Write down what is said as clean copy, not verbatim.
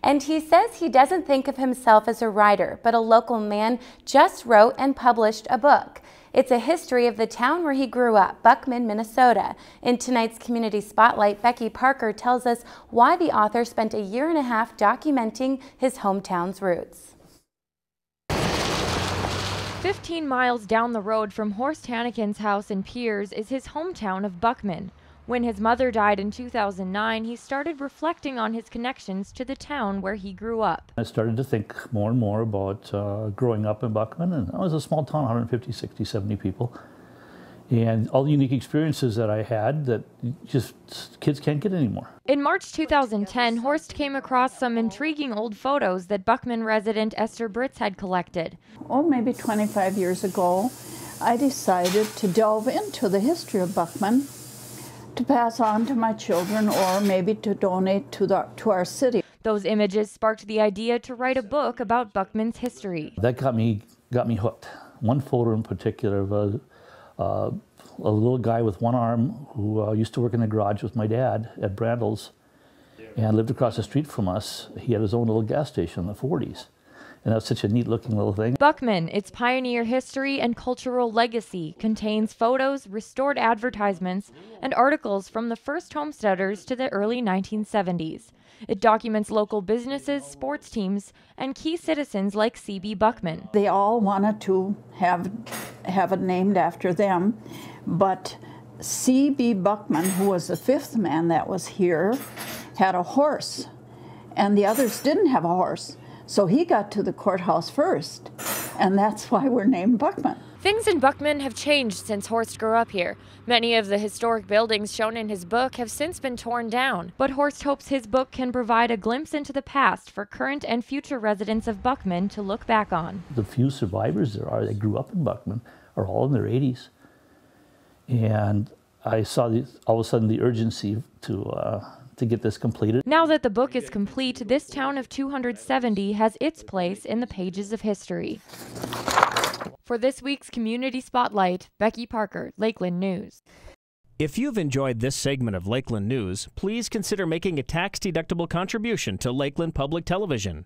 And he says he doesn't think of himself as a writer, but a local man just wrote and published a book. It's a history of the town where he grew up, Buckman, Minnesota. In tonight's Community Spotlight, Becky Parker tells us why the author spent a year and a half documenting his hometown's roots. 15 miles down the road from Horst Hanneken's house in Piers is his hometown of Buckman. When his mother died in 2009, he started reflecting on his connections to the town where he grew up. I started to think more and more about growing up in Buckman, and it was a small town, 150, 60, 70 people. And all the unique experiences that I had that just kids can't get anymore. In March 2010, Horst came across some intriguing old photos that Buckman resident Esther Britz had collected. Maybe 25 years ago, I decided to delve into the history of Buckman to pass on to my children or maybe to donate to our city. Those images sparked the idea to write a book about Buckman's history. That got me hooked. One photo in particular of a little guy with one arm who used to work in the garage with my dad at Brandl's and lived across the street from us. He had his own little gas station in the 40s. And that was such a neat looking little thing. Buckman, its pioneer history and cultural legacy, contains photos, restored advertisements, and articles from the first homesteaders to the early 1970s. It documents local businesses, sports teams, and key citizens like C.B. Buckman. They all wanted to have it named after them, but C.B. Buckman, who was the fifth man that was here, had a horse, and the others didn't have a horse. So he got to the courthouse first, and that's why we're named Buckman. Things in Buckman have changed since Horst grew up here. Many of the historic buildings shown in his book have since been torn down, but Horst hopes his book can provide a glimpse into the past for current and future residents of Buckman to look back on. The few survivors there are that grew up in Buckman are all in their 80s. And I saw all of a sudden the urgency to get this completed. Now that the book is complete, this town of 270 has its place in the pages of history. For this week's Community Spotlight, Becky Parker, Lakeland News. If you've enjoyed this segment of Lakeland News, please consider making a tax-deductible contribution to Lakeland Public Television.